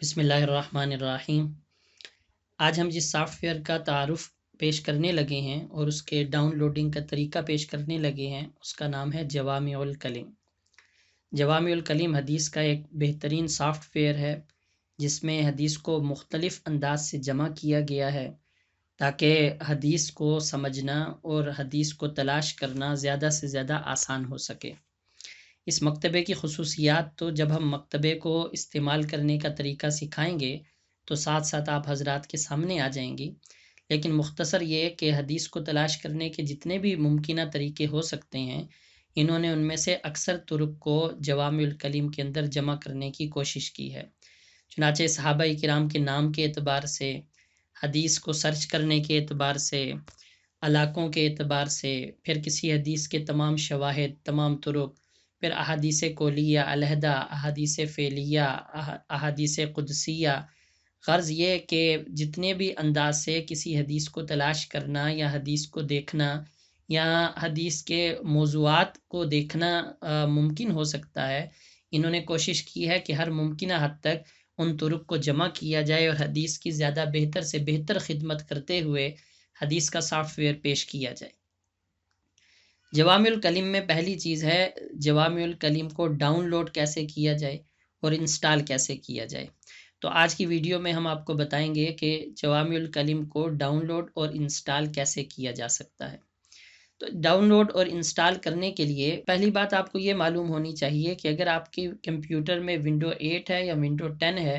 बिस्मिल्लाहिर्रहमानिर्रहीम। आज हम जिस सॉफ्टवेयर का तारुफ पेश करने लगे हैं और उसके डाउनलोडिंग का तरीका पेश करने लगे हैं उसका नाम है जवामिउल कलीम। जवामिउल कलीम हदीस का एक बेहतरीन सॉफ्टवेयर है जिसमें हदीस को मुख्तलिफ अंदाज से जमा किया गया है ताकि हदीस को समझना और हदीस को तलाश करना ज़्यादा से ज़्यादा आसान हो सके। इस मकतबे की खसूसियात तो जब हम मकतबे को इस्तेमाल करने का तरीका सिखाएंगे तो साथ साथ आप हजरात के सामने आ जाएंगी, लेकिन मुख्तसर ये कि हदीस को तलाश करने के जितने भी मुमकिन तरीके हो सकते हैं इन्होंने उनमें से अक्सर तुरुक को जवामिउल कलीम के अंदर जमा करने की कोशिश की है। चुनाचे सहाबाई किराम के नाम के एतबार से, हदीस को सर्च करने के एतबार से, इलाकों के एतबार से, फिर किसी हदीस के तमाम शवाहिद, तमाम तुरुक, फिर अहादीस कोलिया अलहदा, अहादीस फ़ेलिया, अहादीस कुदसिया। ग़र्ज़ ये कि जितने भी अंदाज से किसी हदीस को तलाश करना या हदीस को देखना या हदीस के मौज़ूआत को देखना मुमकिन हो सकता है, इन्होंने कोशिश की है कि हर मुमकिन हद तक उन तुरुक को जमा किया जाए और हदीस की ज़्यादा बेहतर से बेहतर खिदमत करते हुए हदीस का सॉफ्टवेयर पेश किया जाए। जवामिउल कलीम में पहली चीज़ है जवामिउल कलीम को डाउनलोड कैसे किया जाए और इंस्टॉल कैसे किया जाए। तो आज की वीडियो में हम आपको बताएंगे कि जवामिउल कलीम को डाउनलोड और इंस्टॉल कैसे किया जा सकता है। तो डाउनलोड और इंस्टॉल करने के लिए पहली बात आपको ये मालूम होनी चाहिए कि अगर आपके कंप्यूटर में विंडो 8 है या विंडो 10 है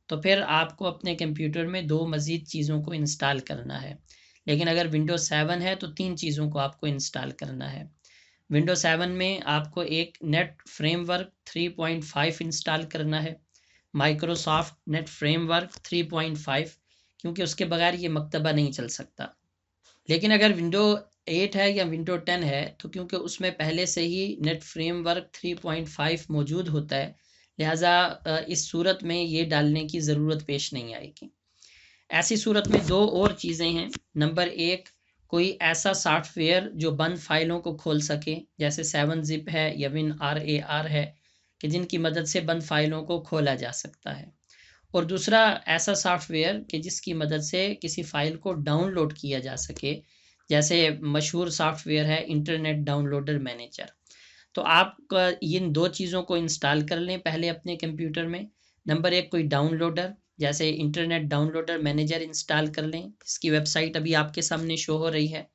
तो फिर आपको अपने कंप्यूटर में 2 मज़ीद चीज़ों को इंस्टॉल करना है। लेकिन अगर विंडो 7 है तो 3 चीज़ों को आपको इंस्टॉल करना है। विंडो 7 में आपको एक नेट फ्रेमवर्क 3.5 इंस्टॉल करना है, माइक्रोसॉफ्ट नेट फ्रेमवर्क 3.5, क्योंकि उसके बगैर ये मकतबा नहीं चल सकता। लेकिन अगर विंडो 8 है या विंडो 10 है तो क्योंकि उसमें पहले से ही नेट फ्रेमवर्क 3.5 मौजूद होता है, लिहाजा इस सूरत में ये डालने की ज़रूरत पेश नहीं आएगी। ऐसी सूरत में 2 और चीज़ें हैं। नंबर 1, कोई ऐसा सॉफ्टवेयर जो बंद फाइलों को खोल सके, जैसे 7-zip है या WinRAR है, कि जिनकी मदद से बंद फाइलों को खोला जा सकता है। और दूसरा ऐसा सॉफ्टवेयर कि जिसकी मदद से किसी फ़ाइल को डाउनलोड किया जा सके, जैसे मशहूर सॉफ्टवेयर है इंटरनेट डाउनलोडर मैनेजर। तो आप इन 2 चीज़ों को इंस्टॉल कर लें पहले अपने कंप्यूटर में। नंबर 1, कोई डाउनलोडर जैसे इंटरनेट डाउनलोडर मैनेजर इंस्टॉल कर लें, इसकी वेबसाइट अभी आपके सामने शो हो रही है।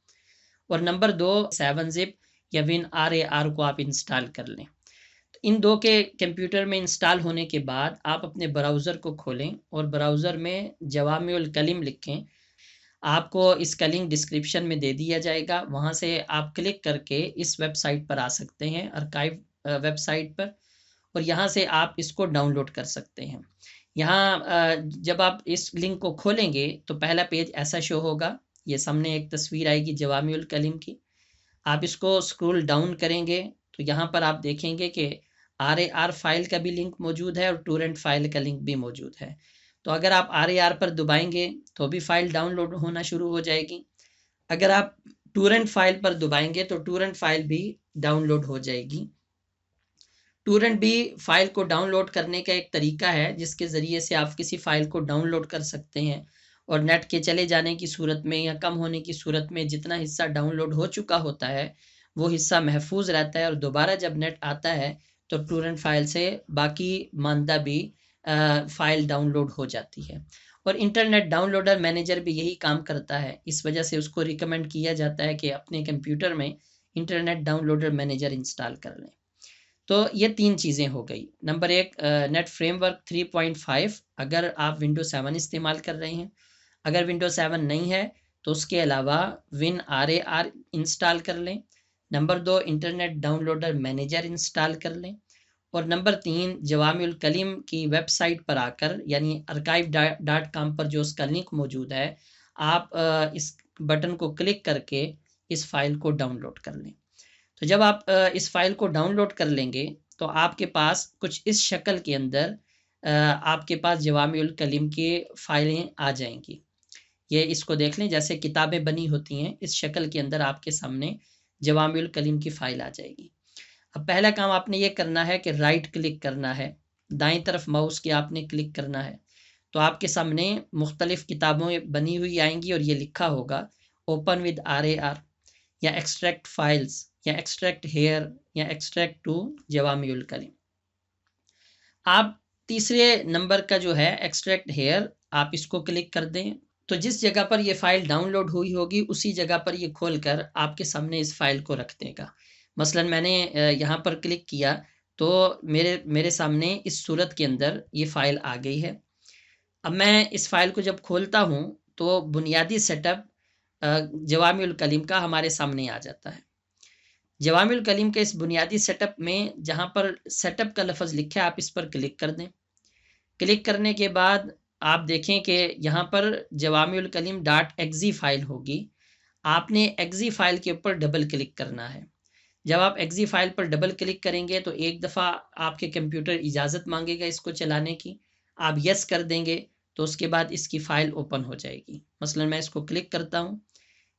और नंबर 2, 7-zip या WinRAR को आप इंस्टॉल कर लें। तो इन 2 के कंप्यूटर में इंस्टॉल होने के बाद आप अपने ब्राउज़र को खोलें और ब्राउज़र में जवामिउल कलीम लिखें। आपको इसका लिंक डिस्क्रिप्शन में दे दिया जाएगा, वहाँ से आप क्लिक करके इस वेबसाइट पर आ सकते हैं, आर्काइव वेबसाइट पर, और यहाँ से आप इसको डाउनलोड कर सकते हैं। यहाँ जब आप इस लिंक को खोलेंगे तो पहला पेज ऐसा शो होगा, ये सामने एक तस्वीर आएगी जवामिउल कलीम की। आप इसको स्क्रॉल डाउन करेंगे तो यहाँ पर आप देखेंगे कि RAR फाइल का भी लिंक मौजूद है और टोरेंट फाइल का लिंक भी मौजूद है। तो अगर आप RAR पर दबाएंगे तो भी फाइल डाउनलोड होना शुरू हो जाएगी। अगर आप टोरेंट फाइल पर दबाएंगे तो टोरेंट फाइल भी डाउनलोड हो जाएगी। टोरेंट भी फाइल को डाउनलोड करने का एक तरीका है जिसके ज़रिए से आप किसी फ़ाइल को डाउनलोड कर सकते हैं और नेट के चले जाने की सूरत में या कम होने की सूरत में जितना हिस्सा डाउनलोड हो चुका होता है वो हिस्सा महफूज रहता है और दोबारा जब नेट आता है तो टोरेंट फाइल से बाकी मानदा भी फ़ाइल डाउनलोड हो जाती है। और इंटरनेट डाउनलोडर मैनेजर भी यही काम करता है, इस वजह से उसको रिकमेंड किया जाता है कि अपने कंप्यूटर में इंटरनेट डाउनलोडर मैनेजर इंस्टॉल कर लें। तो ये 3 चीज़ें हो गई। नंबर 1, नेट फ्रेमवर्क 3.5 अगर आप विंडो 7 इस्तेमाल कर रहे हैं। अगर विंडो 7 नहीं है तो उसके अलावा WinRAR इंस्टॉल कर लें। Number 2, internet downloader manager install कर लें। और नंबर 3, जवामिउल कलीम की वेबसाइट पर आकर यानी archive.com पर जो उसका लिंक मौजूद है, आप इस बटन को क्लिक करके इस फ़ाइल को डाउनलोड कर लें। तो जब आप इस फ़ाइल को डाउनलोड कर लेंगे तो आपके पास कुछ इस शक्ल के अंदर आपके पास जवामिउल कलीम की फ़ाइलें आ जाएंगी। ये इसको देख लें, जैसे किताबें बनी होती हैं इस शक्ल के अंदर आपके सामने जवामिउल कलीम की फ़ाइल आ जाएगी। अब पहला काम आपने ये करना है कि राइट क्लिक करना है, दाएं तरफ माउस के आपने क्लिक करना है, तो आपके सामने मुख्तलिफ किताबें बनी हुई आएंगी और ये लिखा होगा ओपन विद RAR या एक्सट्रैक्ट फाइल्स या एक्सट्रैक्ट हेयर या एक्सट्रैक्ट टू जवामिउल कलीम। आप तीसरे नंबर का जो है एक्सट्रैक्ट हेयर, आप इसको क्लिक कर दें, तो जिस जगह पर ये फाइल डाउनलोड हुई होगी उसी जगह पर ये खोलकर आपके सामने इस फाइल को रख देगा। मसलन मैंने यहाँ पर क्लिक किया तो मेरे सामने इस सूरत के अंदर ये फाइल आ गई है। अब मैं इस फाइल को जब खोलता हूँ तो बुनियादी सेटअप जवामिउल कलीम का हमारे सामने आ जाता है। जवामिउल कलीम के इस बुनियादी सेटअप में जहाँ पर सेटअप का लफ्ज़ लिखा है आप इस पर क्लिक कर दें। क्लिक करने के बाद आप देखें कि यहाँ पर जवामिउल कलीम .exe फाइल होगी। आपने exe फाइल के ऊपर डबल क्लिक करना है। जब आप exe फाइल पर डबल क्लिक करेंगे तो एक दफ़ा आपके कंप्यूटर इजाज़त मांगेगा इसको चलाने की, आप यस कर देंगे तो उसके बाद इसकी फ़ाइल ओपन हो जाएगी। मसलन मैं इसको क्लिक करता हूँ,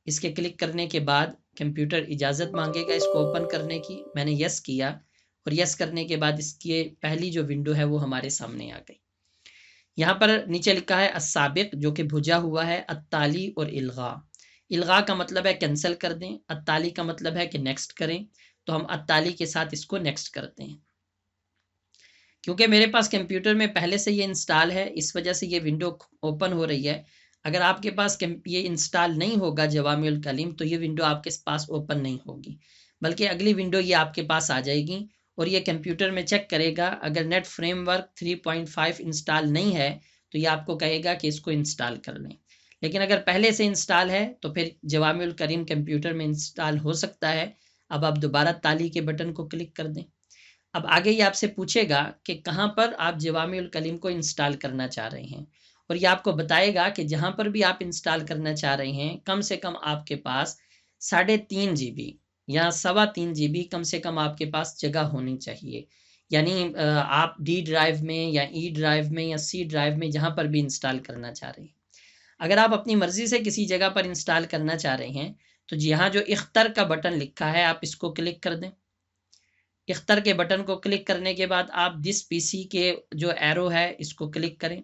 इसके क्लिक करने के बाद कंप्यूटर इजाज़त मांगेगा इसको ओपन करने की, मैंने यस किया और यस करने के बाद इसकी पहली जो विंडो है वो हमारे सामने आ गई। यहाँ पर नीचे लिखा है अस्साबिक जो कि भुजा हुआ है, अत्ताली और इल्गा। इल्गा का मतलब है कैंसिल कर दें, अत्ताली का मतलब है कि नेक्स्ट करें, तो हम अत्ताली के साथ इसको नेक्स्ट करते हैं। क्योंकि मेरे पास कंप्यूटर में पहले से ये इंस्टॉल है इस वजह से ये विंडो ओपन हो रही है। अगर आपके पास ये इंस्टॉल नहीं होगा जवामिउल कलीम तो ये विंडो आपके पास ओपन नहीं होगी, बल्कि अगली विंडो ये आपके पास आ जाएगी और ये कंप्यूटर में चेक करेगा। अगर नेट फ्रेमवर्क 3.5 इंस्टॉल नहीं है तो ये आपको कहेगा कि इसको इंस्टॉल कर लें, लेकिन अगर पहले से इंस्टॉल है तो फिर जवामिउल कलीम कंप्यूटर में इंस्टॉल हो सकता है। अब आप दोबारा ताली के बटन को क्लिक कर दें। अब आगे ये आपसे पूछेगा कि कहाँ पर आप जवामिउल कलीम को इंस्टॉल करना चाह रहे हैं और ये आपको बताएगा कि जहाँ पर भी आप इंस्टॉल करना चाह रहे हैं कम से कम आपके पास 3.5 GB या 3.25 GB कम से कम आपके पास जगह होनी चाहिए। यानी आप डी ड्राइव में या ई ड्राइव में या सी ड्राइव में जहाँ पर भी इंस्टॉल करना चाह रहे हैं। अगर आप अपनी मर्ज़ी से किसी जगह पर इंस्टॉल करना चाह रहे हैं तो यहाँ जो इख्तर का बटन लिखा है आप इसको क्लिक कर दें। इख्तर के बटन को क्लिक करने के बाद आप दिस पीसी के जो एरो है इसको क्लिक करें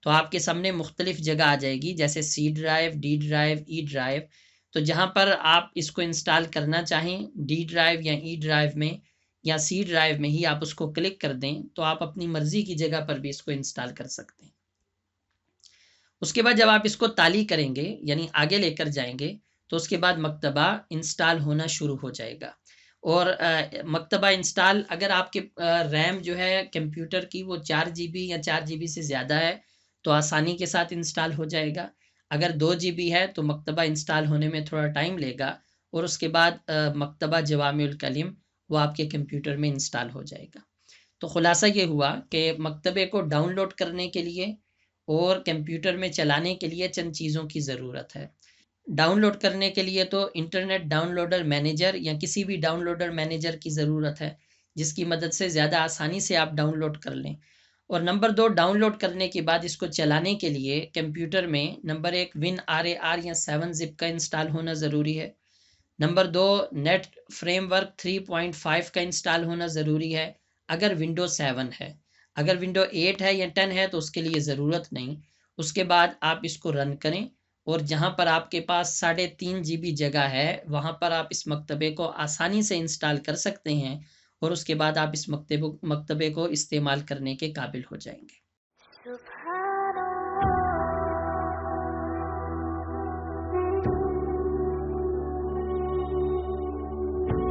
तो आपके सामने मुख्तलिफ जगह आ जाएगी, जैसे C drive, D drive, E drive. तो जहाँ पर आप इसको इंस्टॉल करना चाहें डी ड्राइव या ई ड्राइव में या सी ड्राइव में ही आप उसको क्लिक कर दें तो आप अपनी मर्ज़ी की जगह पर भी इसको इंस्टॉल कर सकते हैं। उसके बाद जब आप इसको ताली करेंगे यानी आगे लेकर जाएंगे तो उसके बाद मकतबा इंस्टॉल होना शुरू हो जाएगा। और मकतबा इंस्टॉल अगर आपके रैम जो है कंप्यूटर की वो 4 GB या 4 GB से ज़्यादा है तो आसानी के साथ इंस्टॉल हो जाएगा। अगर 2 GB है तो मकतबा इंस्टॉल होने में थोड़ा टाइम लेगा और उसके बाद मकतबा जवामिउल कलीम वो आपके कंप्यूटर में इंस्टॉल हो जाएगा। तो ख़ुलासा ये हुआ कि मकतबे को डाउनलोड करने के लिए और कंप्यूटर में चलाने के लिए चंद चीज़ों की ज़रूरत है। डाउनलोड करने के लिए तो इंटरनेट डाउनलोडर मैनेजर या किसी भी डाउनलोडर मैनेजर की ज़रूरत है जिसकी मदद से ज़्यादा आसानी से आप डाउनलोड कर लें। और नंबर 2, डाउनलोड करने के बाद इसको चलाने के लिए कंप्यूटर में नंबर 1 WinRAR या 7-zip का इंस्टॉल होना ज़रूरी है। नंबर 2, नेट फ्रेमवर्क 3.5 का इंस्टॉल होना ज़रूरी है अगर विंडो 7 है। अगर विंडो 8 है या 10 है तो उसके लिए ज़रूरत नहीं। उसके बाद आप इसको रन करें और जहाँ पर आपके पास 3.5 GB जगह है वहाँ पर आप इस मकतबे को आसानी से इंस्टॉल कर सकते हैं और उसके बाद आप इस मकतबे को इस्तेमाल करने के काबिल हो जाएंगे।